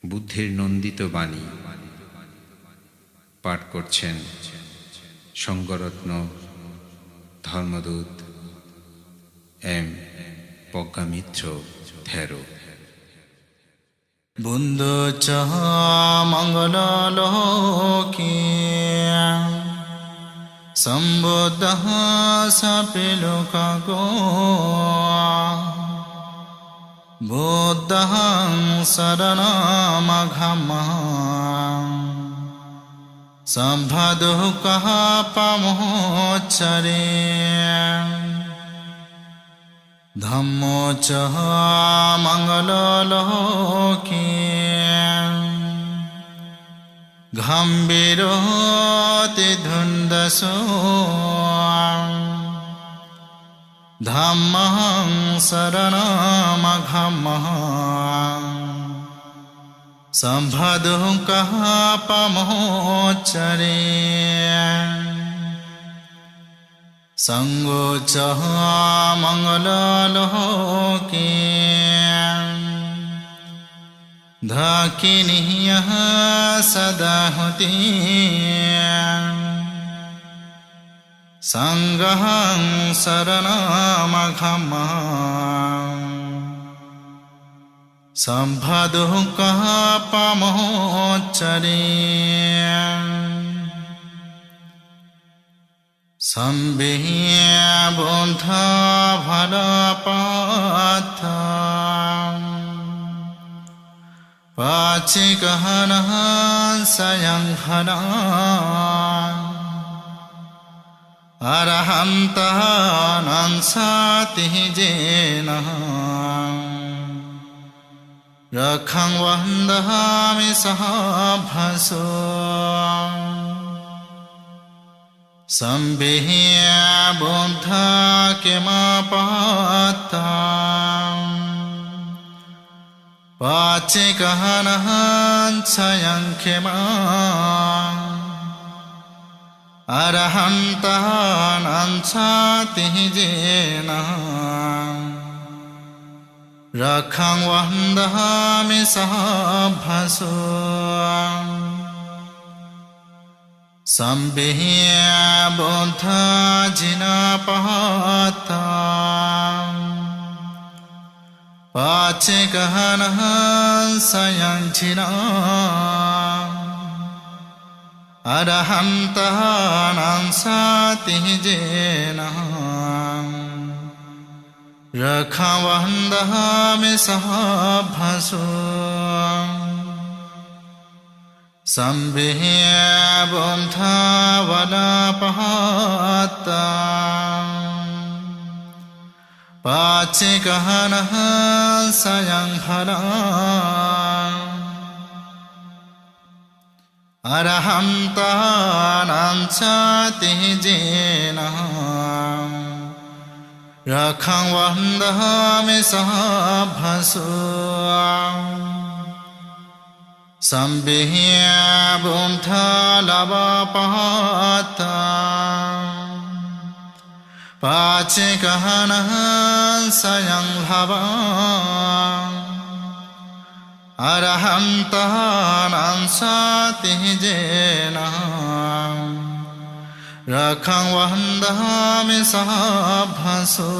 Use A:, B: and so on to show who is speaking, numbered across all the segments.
A: বুদ্ধির নন্দিত বাণী পাঠ করছেন সঙ্গরত্ন ধর্মদূত এম প্রজ্ঞামিত্র থেরো।
B: বুন্ধু চহ মঙ্গল লোকে সম্বুদ্ধ সপিলোকাগো বুদ্ধং শরণমঘমঃ সম্ভদুঃখః পামোচ্চরে ধম্মো চ মঙ্গললোকে গম্ভীরোতি ধুন্দসো ধম্মং শরণমঘমঃ সম্ভদুঃখঃ পামোচ্চরে संगो च मंगललोके धाकिनीयः सदा हुति संगहं शरणमघमः सम्भदुःखः पामोच्चरे संबिह्य बुद्ध भलपाथ पाचिकहनः सयंहना अरहन्तः नंसातिः जेनः रखं वन्दहामि सहाभसो संबिह्य बुद्ध किमपाता पाचिकहनः सयंखिमा अरहन्तः नंसातिः जेनः रखं वन्दहामि सहाभसो संबिह्य बुद्ध जिनपहता पाचिकहनः सयंझिना अरहन्तः नंसातिः जेनः रखं वन्दहामि सहाभसो संबिह्य बुद्ध वलपहता पाचिकहनः सयंहना अरहन्तः नंसातिः जेनः रखं वन्दहामि सहाभसो संबिह्य बुद्ध लवपहता पाचिकहनः सयंहवा अरहन्तः नंसातिः जेनः रखं वन्दहामि सहाभसो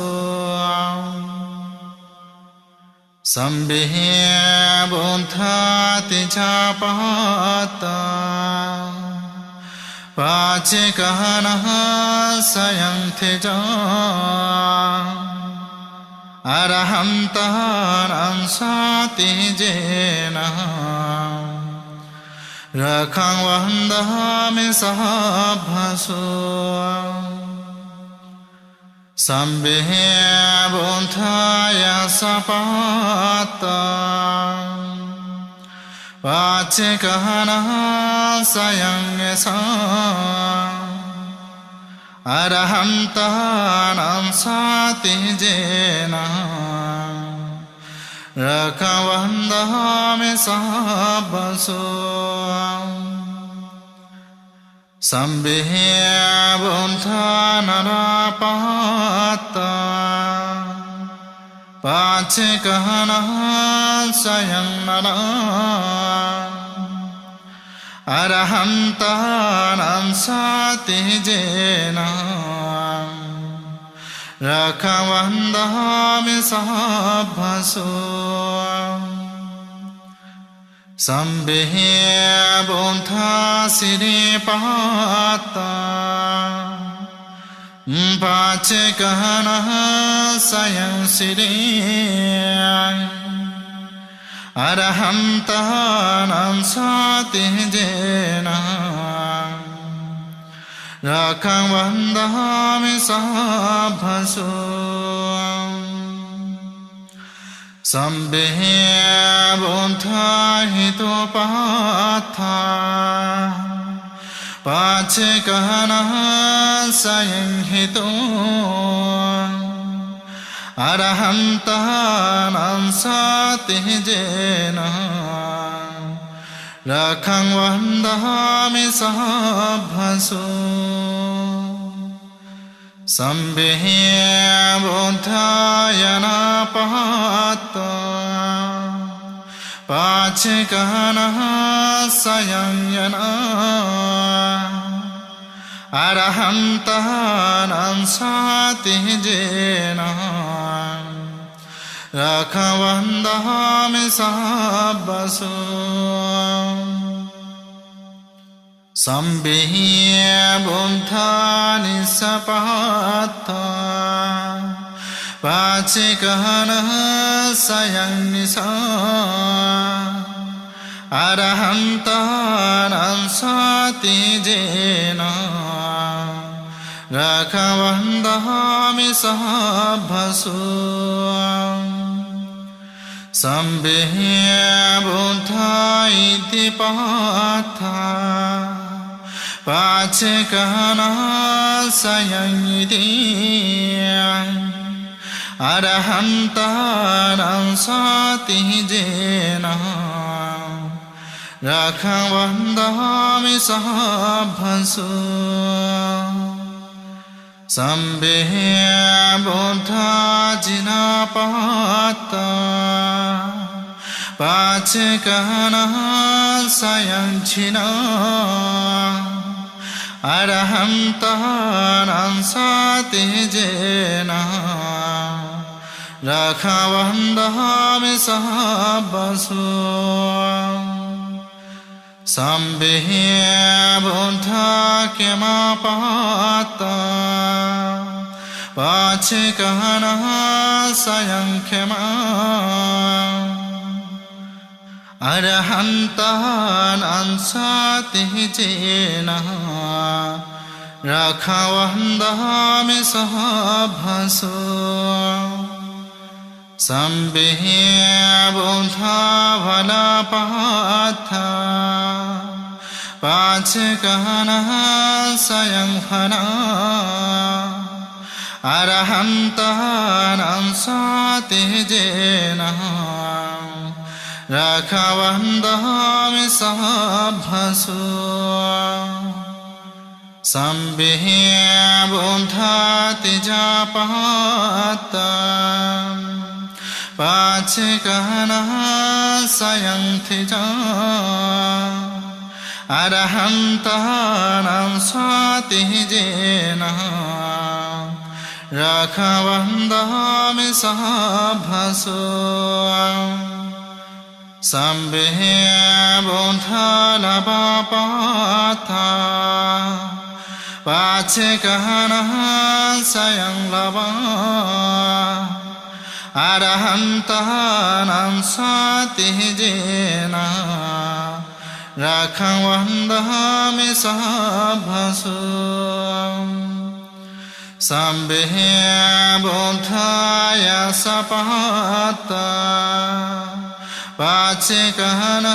B: संबिह्य बुद्ध तिजपहता पाचिकहनः सयंथिजा अरहन्तः नंसातिः जेनः रखं वन्दहामि सहाभसो संबिह्य बुद्ध यशपहता पाचिकहनः सयंसा अरहन्तः नंसातिः जेनः रखं वन्दहामि सहाभसो संबिह्य बुद्ध नरपहता पाचिकहनः सयंनरा අරහන්තානම් සතිජේන රඛවන්දාමි සබ්බසෝ සම්බේ බුද්ධා සිරිපාතා පාචකහන සයං සිරියං අරහන්තානම් සතිජේන රඛවන්දාමි සබ්බසෝ සම්බේ බුද්ධා හිතෝපහතා පාචකහන සයං හිතෝ අරහන්තානම් සතිජේන රඛවන්දාමි සබ්බසෝ සම්බේ බුද්ධායන පහතා පාචකහන සයං යන අරහන්තානම් සතිජේන රඛවන්දාමි සබ්බසෝ සම්බේ බුද්ධානි සපහතා පාචකහන සයං නිසා අරහන්තානම් සතිජේන රඛවන්දාමි සබ්බසෝ සම්බේ බුද්ධා ඉති පහතා පාචකහන සයං ඉති අරහන්තානම් සතිජේන රඛවන්දාමි සබ්බසෝ සම්බේ බුද්ධා ජිනපහතා පාචකහන සයං චිනා අරහන්තානම් සතිජේන රඛවන්දාමි සබ්බසෝ සම්බේ බුද්ධා කෙමපහතා පාචකහන සයං කෙමා අරහන්තානම් සතිජේන රඛවන්දාමි සබ්බසෝ සම්බේ බුද්ධා වලපහතා පාචකහන සයං හනා අරහන්තානම් සතිජේන රඛවන්දාමි සබ්බසෝ සම්බේ බුද්ධා තිජපහතා පාචකහන සයං තිජා අරහන්තානම් සතිජේන රඛවන්දාමි සබ්බසෝ සම්බේ බුද්ධා ලබපහතා පාචකහන සයං ලබා අරහන්තානම් සතිජේන රඛවන්දාමි සබ්බසෝ සම්බේ බුද්ධාය සපහතා පාචකහන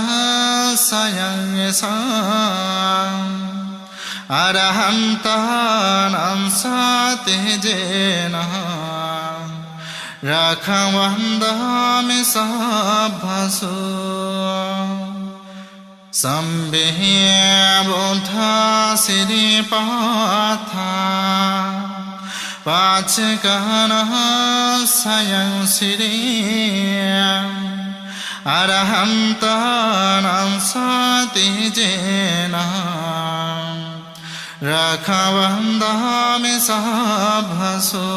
B: සයං යසා අරහන්තානම් සතිජේන රඛවන්දාමි සබ්බසෝ සම්බේ බුද්ධා සිරිපාතා පාචකහන සයං සිරියං අරහන්තානම් සතිජේන रखवन्दामि सभसो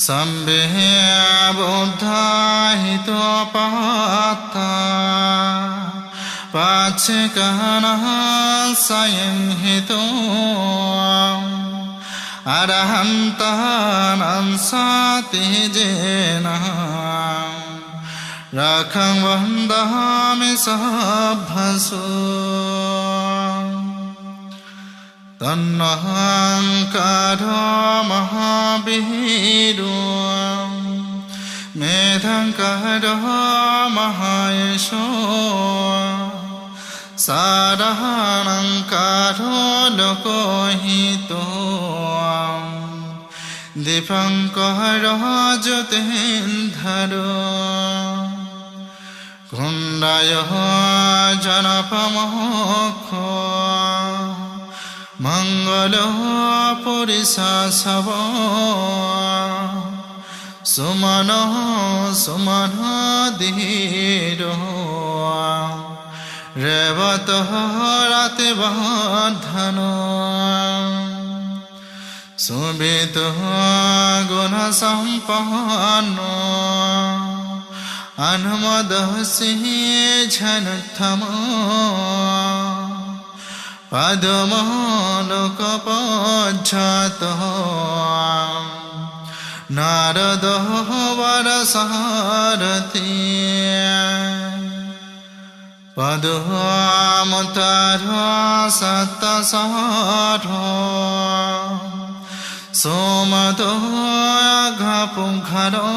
B: सम्भे बुद्धा हितोपात्ता पाच्छकनः स्वयं हितो अरहन्तानं सातिजेनः रखं वन्दामि सभसो तन्नहंकारो महावीरो मेधंकारो महायशो सारहंकारो लोकोहितो दीपंकरो ज्योतिन्धरो कुण्डयो जनपमोक्षो मंगलो पुरिसव सुमनो सुमनो धीरो रेवतो रतिवर्धनो सुभितो गुणसम्पन्नो अनुमोदसि झनुत्तमो पदमोलोकपज्झतो नारदो वरसारथि पदमुतारो सत्तसारो सोमतो घपुंखरो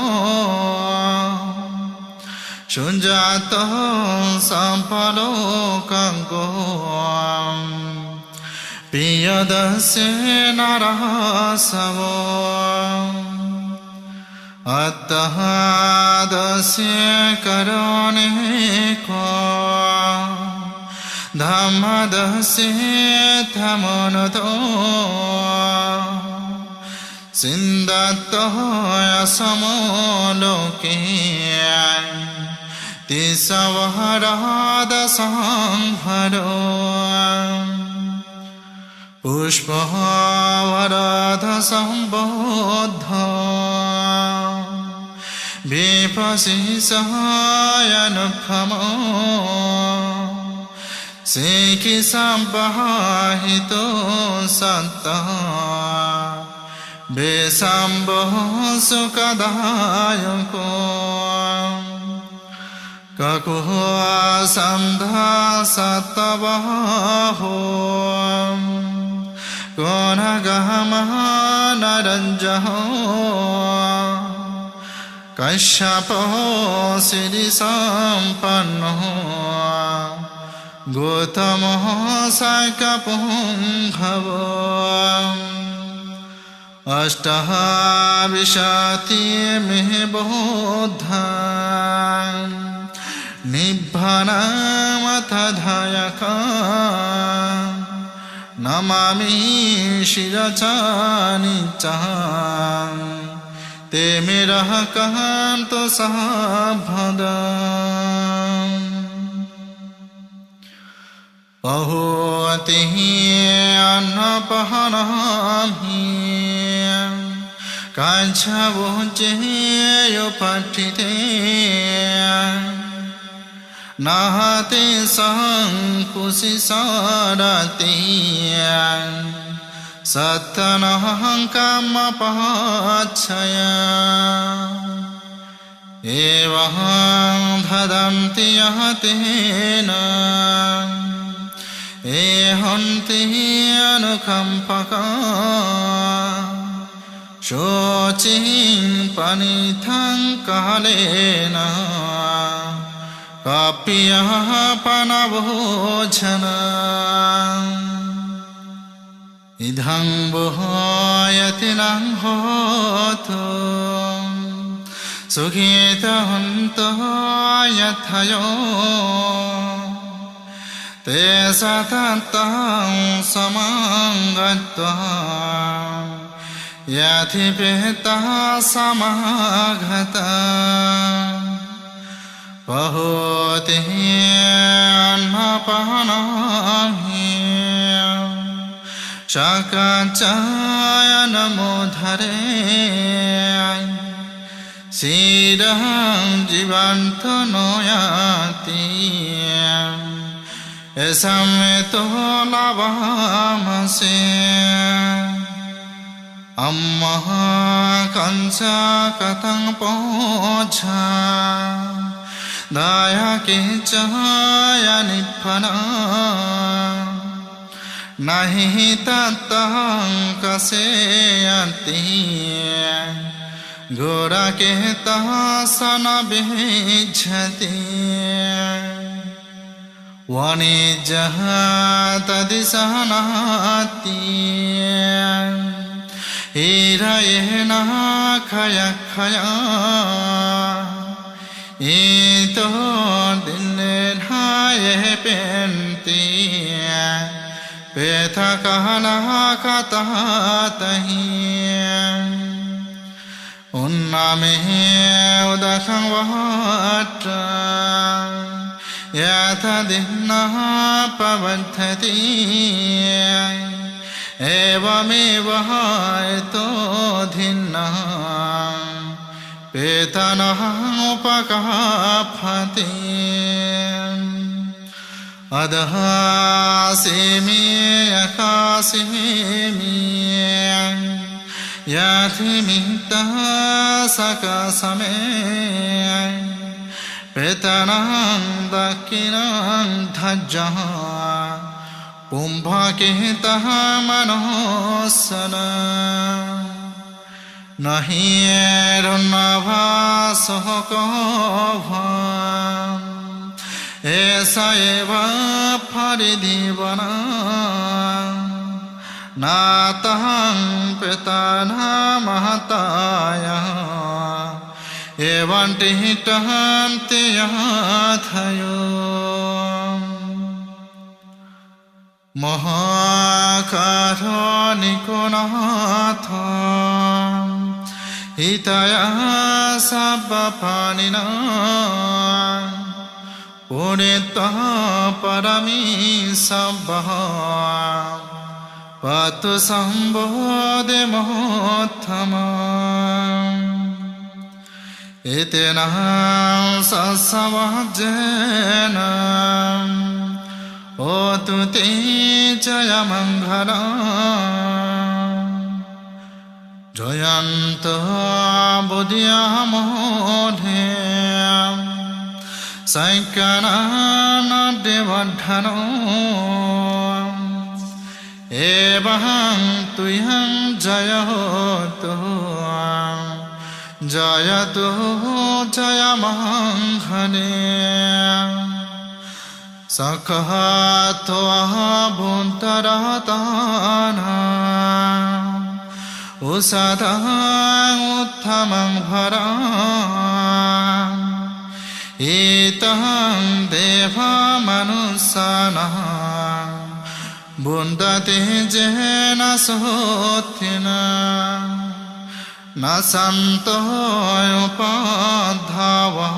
B: शुञ्जातो सम्पलोकङ्को प्रियदस्य नरसवो अतः दस्य करुणिको धम्मदस्य धमनुतो सिन्धतो असमो लोके तिसवहरादसंहरो पुष्पवरदसंबोध विपशिषायनुपमो शिखिसंबहितो सन्तः बेसम्बो सुखदायको ककुः सन्धा सतवहो कोनगमः नरञ्जहो कश्यपो सिरिसम्पन्नो गौतमो सकपुङ्खवो अष्टाविंशतिः बोधा निभ्भनमथ धायका नमामि शिरचानिचा ते मेरा कहन्तो साभदा अहोति अन्नपहनामि काञ्चवोचेयो पठिते नाहते संकुशि सारते सत्तनहं कामपहाच्छया एवं धदन्ति यः तेन एहन्ति अनुकम्पका शोचिं पनिथं कालेन काप्यः पनभोजन इदं वोयति नं होतु सुखितवन्तः यथयो ते सततं समागत्वा यथिपेतः समागता पहोति अन्नपहनामि Shakacaya namo dhare Siddhang jivanto noyati Esameto lavamase Ammaha kansa katang pocha Daya kichaya nibbana Nahi tatang kaseyanti Gora kehta sana bijhati Vanijaha tadisanati Hirayena khaya khaya Ito dinlen haye penti Petha kahana katatahi Unname udakhang vahatra Yatha dinna pavadhati Evameva eto dhinna Petana upakapati Adhasimi akasimi Yathimita sakasame Petanang dakinang dhajjaha Pumbhaketaha manosana Nahi erunavasokobham Esa eva paridivana Natahang petana mahataya Evantihitahanti yathayo Mahakaronikonatham Hitaya sabbapanina Punita parami sabbaha Patu sambodhe mottama Itena sasavajena Otu te jaya manghala Jayanto buddhya modhe Saikana devadhano Evahang tuyang jayato Jayato jayamanghane Sakhato abhuntaratana Usadang uttamang bharang Itahang deva manusana Bundate jena sothina Nasanto upadhava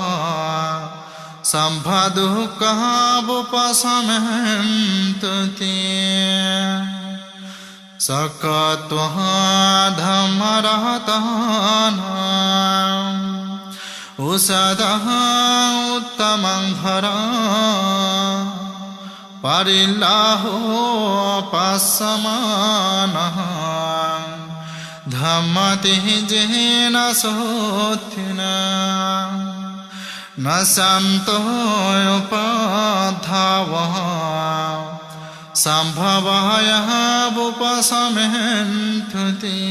B: Sambhadukkha vupasamantuti Sakatvaha dhammaratana Usadaha uttamang bhara Parillaho passamanaha Dhammati jena sothina Nasanto upadhavaha Sambhavaya vupasamantuti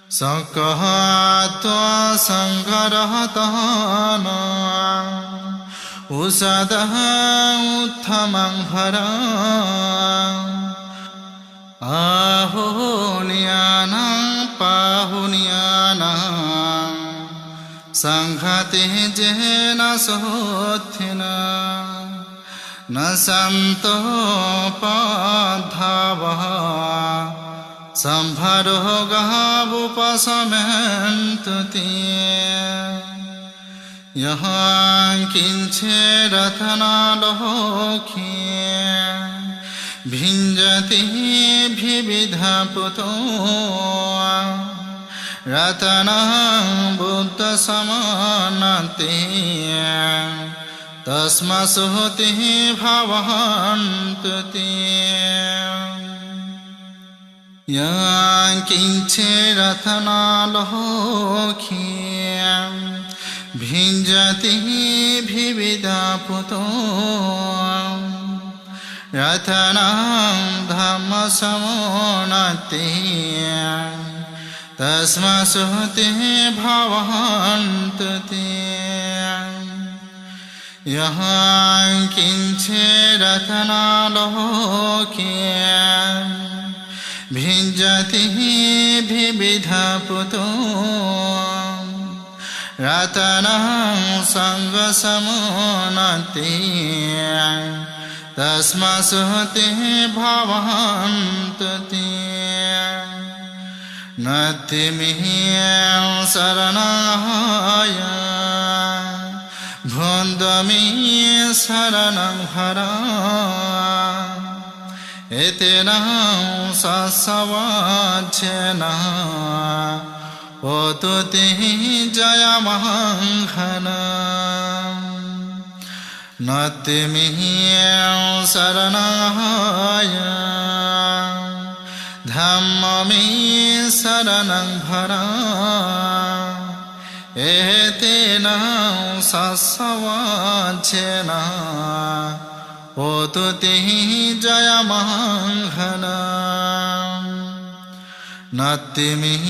B: Sakhatva sangharatana Usadaha uttamang bhara Ahunyanang pahunyanang Sanghati jena sothina Nasanto padhavaha Sambharogaha vupasamantuti Yaha kinche rathana lokhe भिञ्जति विविधपुतो रतनं बुद्धसमानते तस्मसुतिः भवन्तु ते यङ्किञ्चिरतनालोके भिञ्जति विविधपुतो रतनं धम्मसमोन्नते तस्मसुतिः भवन्तु ते यङ्किञ्चिरतनालोके भिञ्जति विविधपुतो रतनं सङ्गसमोन्नते तस्मसुतिः भवन्तु ते नतिमिह शरणाय भुन्दमि शरणं हरा एतेन सत्सवाच्येन होतु ते जयमङ्घना नतिमिह शरणाय धम्ममि शरणं भरा एतेन सत्सवाच्येन होतु ते जयमङ्घना नतिमिह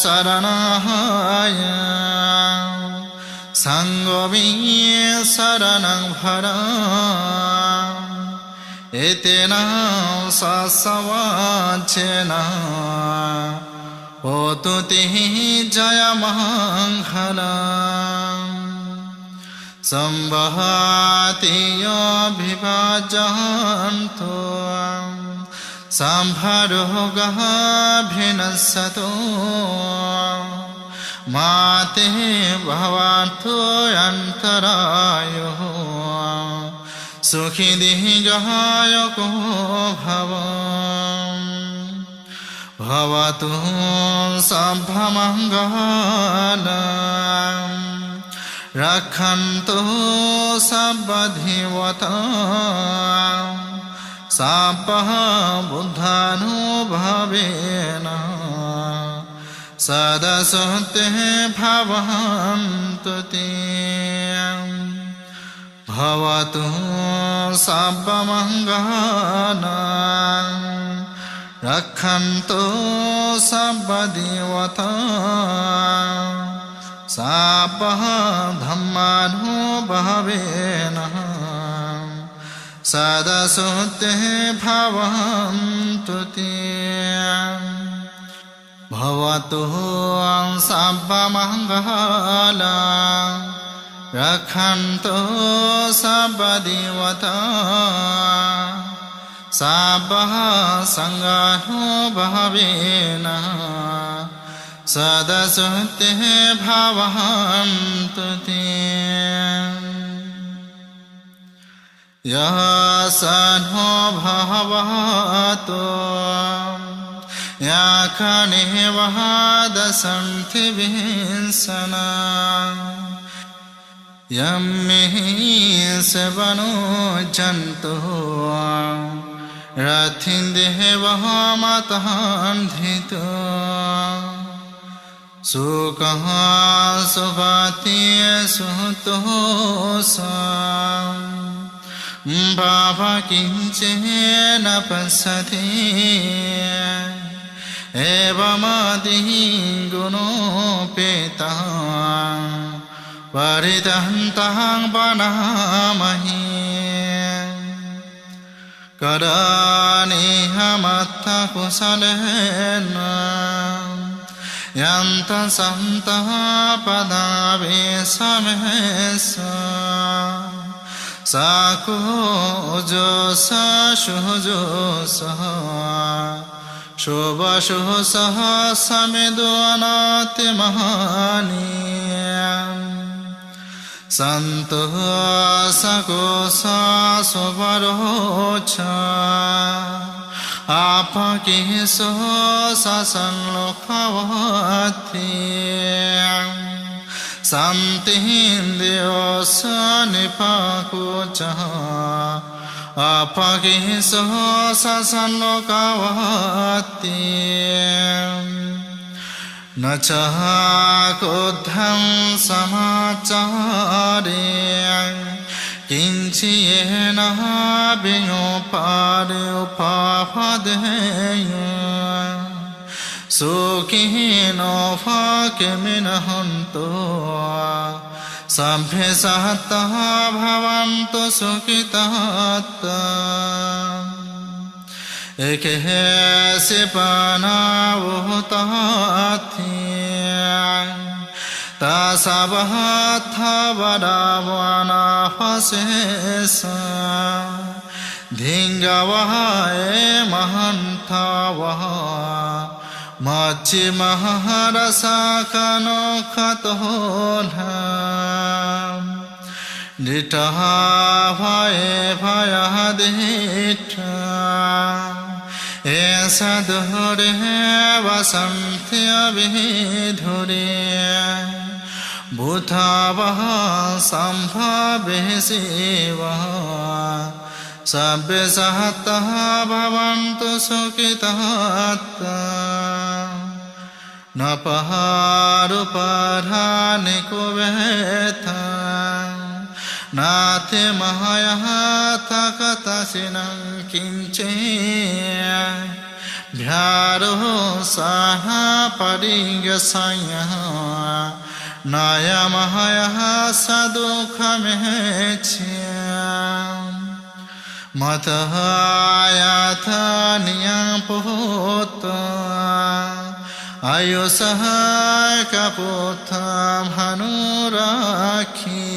B: शरणाय सङ्गमि शरणं भरा एतेन सत्सवाच्येन होतु ते जयमङ्घना संवहति अभिवाजन्तो सम्भरोगः भिनश्यतो माते भवन्तु अन्तरायो सुखी दीर्घायुको भव भवतु सभमङ्गलम् रक्षन्तु सर्वधिवता सापः बुद्धानुभवेन सदा सुतिः भवन्तु ते भवतु सर्वमङ्गलम् रक्षन्तु सर्वदेवता सापः धम्मानुभवेन सदा सुतिः भवन्तु ते भवतु सर्वमङ्गलम् रक्षन्तु सर्वदेवता सापः सङ्गानुभवेन सदा सुतिः भवन्तु ते यः सन्नो भवतु याखनेवः दशन्ति विंशना यम्मिहि सेवनो जन्तुः रथिन्देवः मतन्धितो सुखः सुभाति सुतोः बाबा किञ्चन पश्यति एवमदिः गुणोपेतः परितन्तः वनामहि कराणिहमत्तकुशलेन यन्तसन्तः पदावेशमेष साकुजोष शुजोषः शुभशुसः समिदोनातिमहानि Santo sakosa sovarocha apakiso sasanlokavati Santihindiyo sanipakucha apakiso sasanlokavati Nacha kodham samacharya kinchiyena vinyopade upapadeya sukhino fakeminahanto sabbhe sahattah bhavantu sukhitatta Ekhe panavutati tasabahatha vadavana fasesa dhingavaha mahantavaha machi maharasakano khatolha Ditaha bhaye bhayadita Esa dhure vasantya vidhure Bhutavaha sambhabe sivaha Sabbe sahattaha bhavantu sukhitatta Napaharupadhani kuvetha Nate mahaya takatasinam kinche Bhyaro saha parigasaya Naya mahaya sadukha mehechya Matahayatha niyapota Ayusaha kaputha bhanurakhi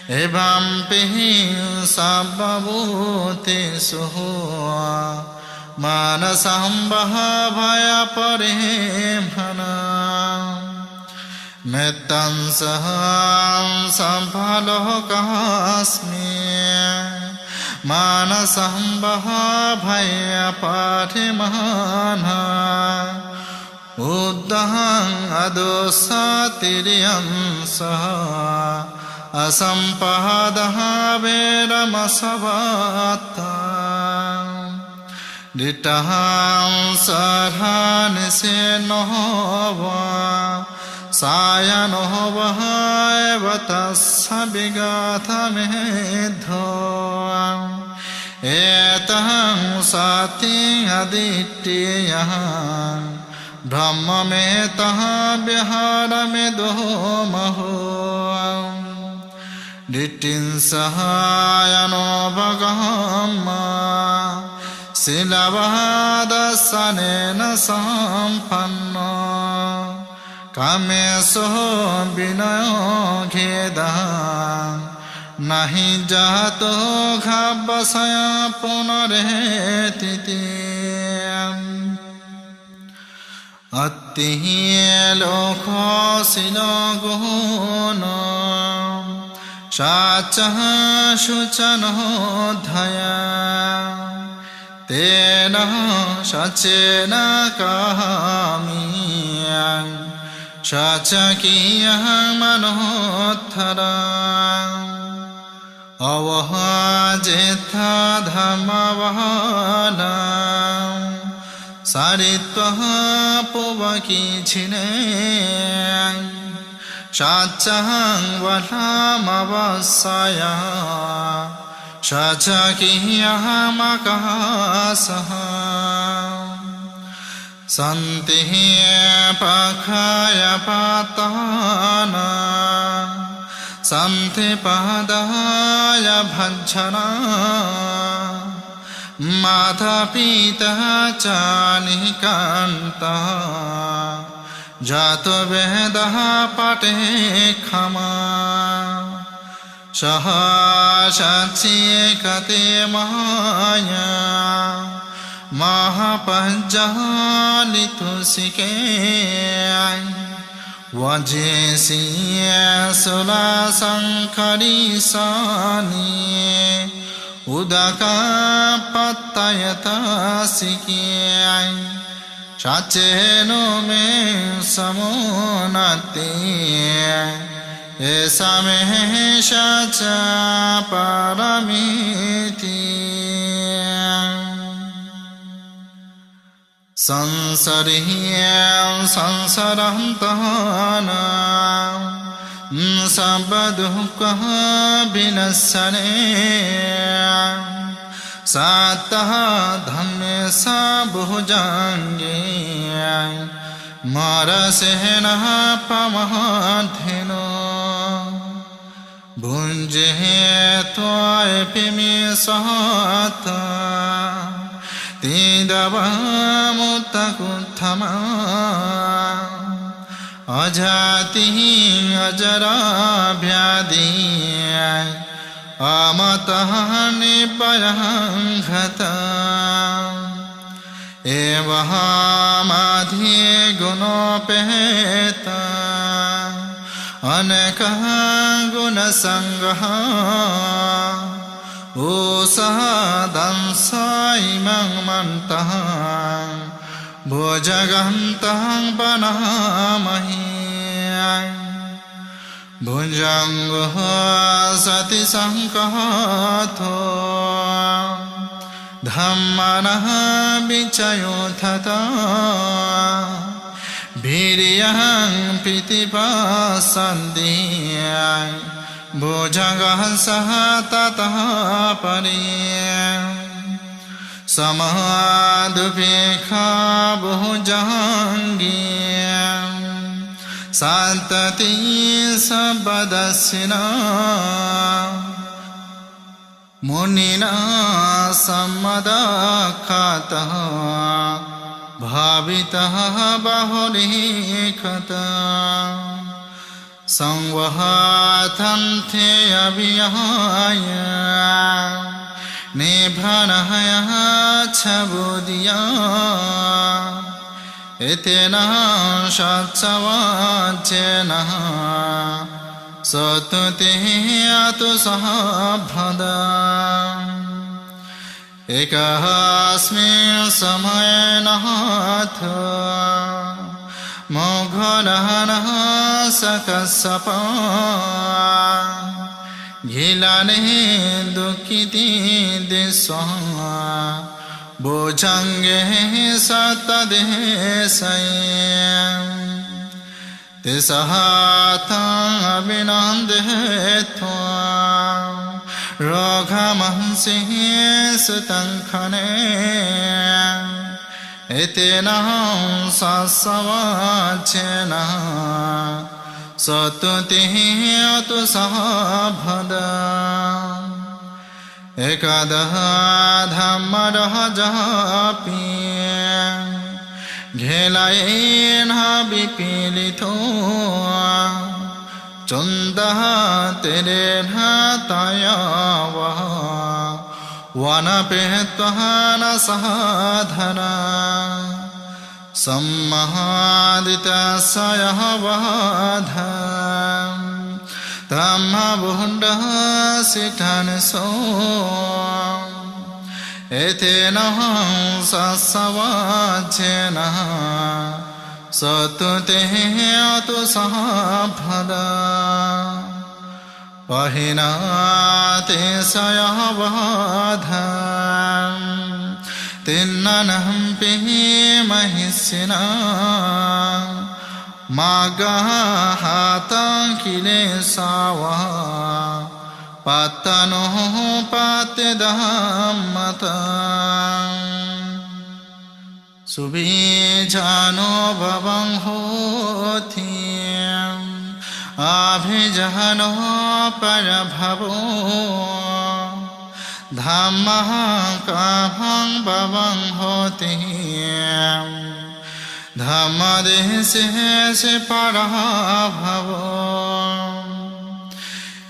B: Evampi sabbhavute suho manasambha bhaya paremhana Mettan saham samphalokasmi manasambha bhaya parimhana Uddhang adosatiriyam saha Asampahadaha veramasavata Ditaham sarhani senohova Sayanohova evatassa vigatha medho Etaham sati aditiyah Brahma metaha vihara medo maho Dittin sahayano bhagama Silavadasanena sampanno Kameso binayo kheda Nahi jato khabbasaya punaretiti Attihi lokho sinoguno Shachaha shuchano dhaya Tena shachena kahami Shachakiya manothara Avahajetha dhammavala Saritvaha puvakichine Shachahang valamavasaya Shachakiyah makasaha Santihi pakhaya patana Santi padaya bhajana Mata pita chanikanta Jato vedaha pate khama Shaha shachi kate mahaya Mahapajalitusike Vajesiya sula sankari sani Udaka patayata sikiyai Chacheno me samonati Esame shacha paramiti Sansarihya sansarantahana Sabbadukaha binasane Sataha dhamme sabhujange Marasehena pamadhino Bunje toy pimi sahata Tidava mutakuttama Ajati ajara vyadi Amataha nipayangata Evaha madhi gunopeheta Anekaha gunasangaha Usaha dansa imang mantaha Bhujagantahang panahamahi Bhujangha sati sankahatho Dhammanaha vichayothata Viriyang pitipasandiyang Bhujangha sahatataha pariyang Samadupekha bhujangiyang Santati sabadasina Munina sammadakataha Bhavitaha bahulikata Sangvahatante abhiyaya Nibhanahaya chabudya Etena shatsavachena Satutihatu sahabhada Ekahasmin samayenahatha Moghadahanaha sakasapa Ghilane dukkiti diswaha Bhujanghe satadesayam Tisahata abhinandhetva Raghamansi sutankhane Etena sasavachena Satutihatu sahabhada Ekadaha dhammadaha japi Ghelayenha vipilitho Chundaha terenha tayavaha Vanapetvaha sahadhana Sammahadita sayaha vadham Tamma buhundaha sitanso Etena sasavachena Satutihatu sahabhada Pahinati sayaha vadham Tinnanampi mahisina Magaha hatang kilesava Patano patedhammata Subhijano bhavang hotim Abhijano parabhavo Dhammaha kahang bhavang hotim Dhammadeshe se parabhavo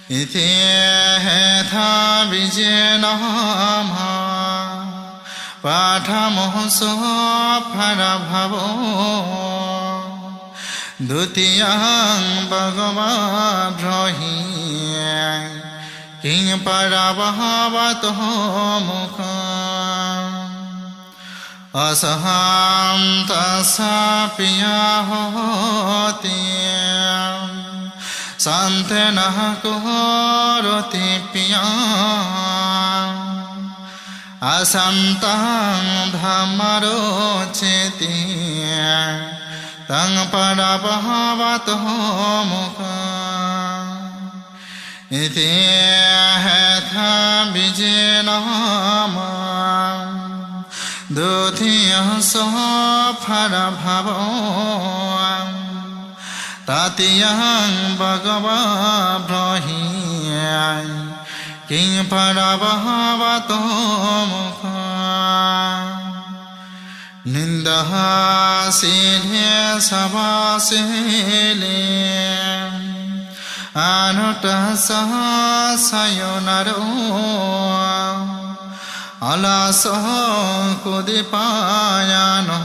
B: Iti hetha vijenama Pathamoso parabhavo Dutiyang Bhagava Brahi King Parabhavato Mukha Asaham Tasapiya Hoti Santena Kuhoroti Piya Asantang Dhammarocheti Tang Parabhavato Mukha Iti Hetha Vijenama Dutiya Soparabhavo Tatiyang Bhagava Brahi King Parabhavato Mukha Nindaha Silhe Sabasile Anutasaha Sayonaro Alasaha Kudipayano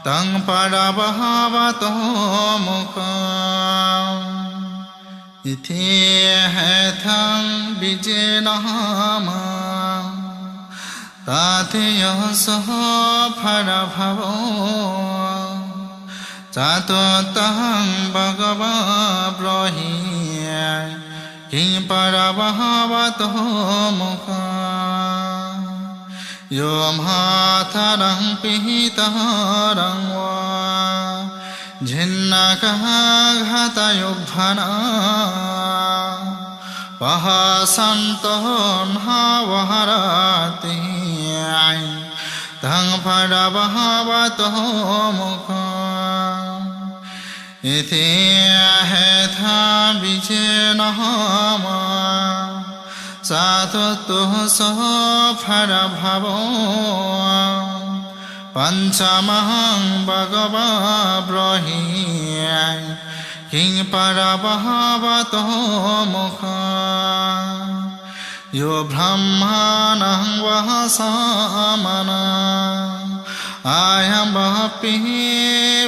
B: Tang Parabhavato Mukha Iti Hethang Vijenama Tatiya Saha Parabhavo Catotang Bhagava Brahi King Parabhavato Mukha Yom Hatharang Pihitarang Va Jinnakaha Ghatayubhana Pahasantohon Havaharati Tang Parabhavato Mukha Iti Hetha Vijenama Satutuh Soho Parabhavo Panchamahang Bhagava Brahi King Parabhavato Mukha Yo Brahmanang Vahasamana Ayam Bhapi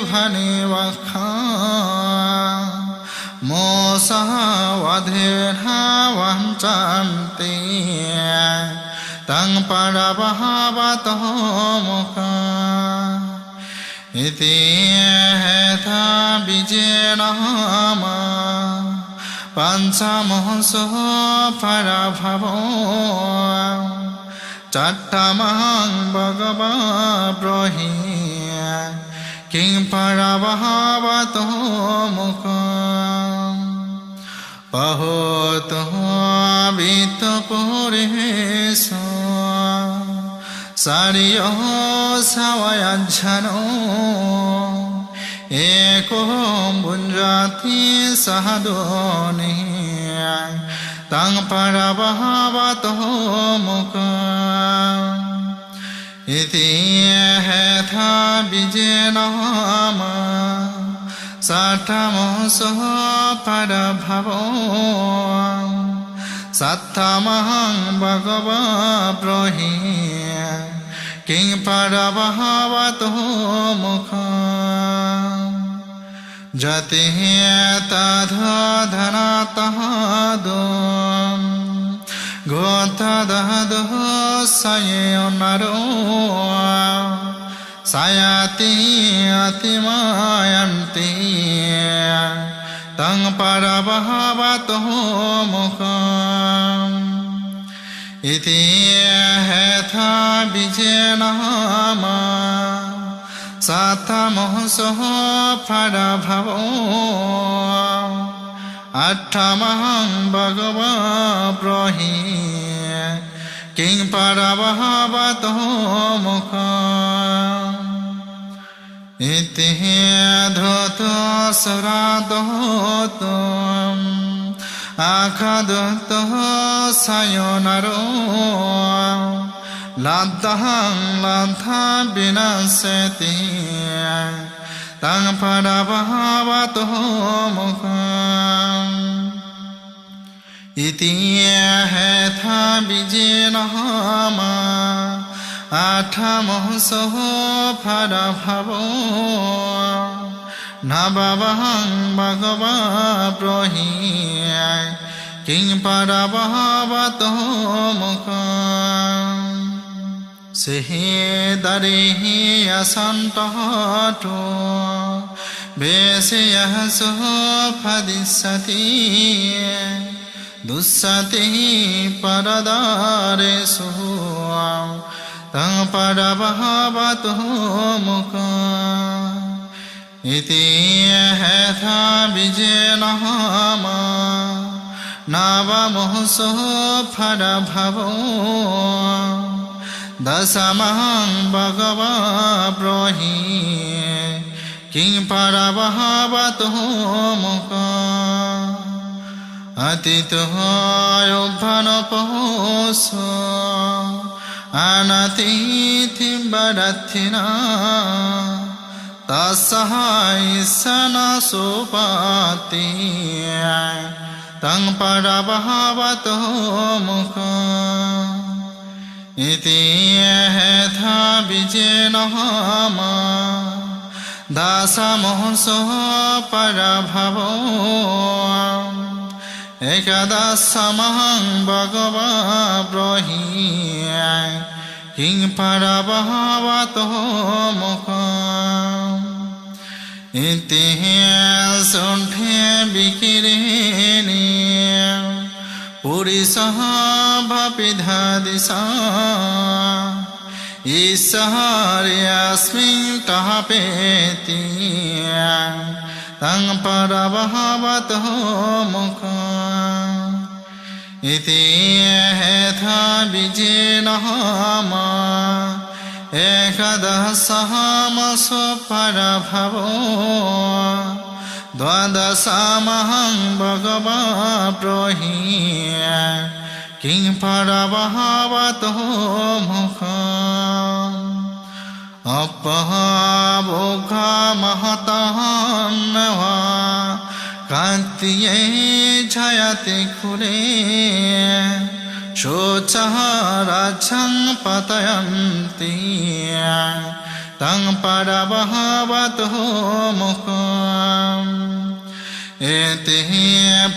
B: Bhanivakha Mosa Vadhirha Vanchanti Tang Parabhavato Mukha Iti Hetha Vijenama Panchamoso Parabhavo Chattamahang Bhagava Brahi King Parabhavato Mukha Pahoto Vitapurisa Sariyo Savayajhano Eko Bunjati Sahadoni Tang Parabhavato Mukha Iti Hetha Vijenama Satthamoso Parabhavo Sattamahang Bhagava Brahi King Parabhavato Mukha Jati Tadha Dhanatahadum Gotadahado Sayonaro Sayati Atimayanti Tang Parabhavato Mukha Iti Hetha Vijenama Satthamoso Parabhavo Attamahang Bhagava Brahi King Parabhavato Mukha Iti Dhoto Suradotum Akadoto Sayonaro Ladhang Ladha Vinaseti Tang Parabhavato Mukha Iti Hetha Vijenama Athamoso Parabhavo nabavahang bhagava brohi king parabhavato mukham sehi darehi asantato besyaso phadisati dussati paradaresu tang parabhavato mukham iti hetha vijenahama navamoso parabhavo dasamahang bhagava brohi king parabhavato mukham atito yobhanoposo anatithi bharathina tasahai sana supati tang parabhavato mukham iti hetha vijenahama dasamoso parabhavo ekadasamahang bhagava brohi king parabhavato mukham iti sunthe bikireni purisaha bhapidhadisa isaharyasmin tahapeti tang parabhavato mukham iti hetha vijenahama ekadasahamaso parabhavo dvadasamahang bhagava brohi king parabhavato mukham appahabhokha mahatannava kantiye jayate khure shochaharachang patayanti tang parabhavato mukham ete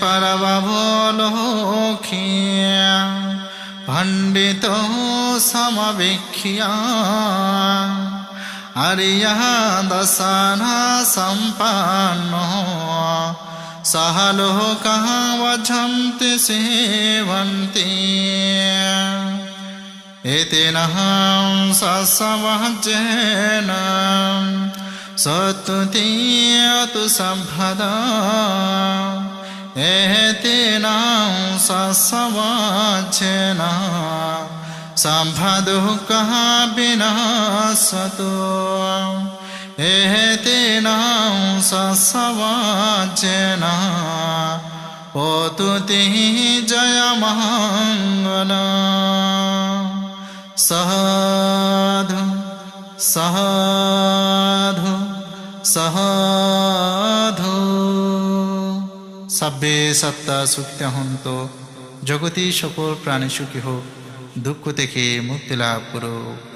B: parabhavo lokhiya pandito samavikhiya ariya dasana sampanno sahalokaha vajhamti sevanti etenaham sasavajjena satutiyatu samphada etenaham sasavajjena samphadukkaha vinasatu etenaham sasavajjena otuti jayamangala sadhu sadhu sadhu sabbe satta sukhya honto জগতি সকল প্রাণী সুখী হোক দুঃখ থেকে মুক্তি লাভ করুক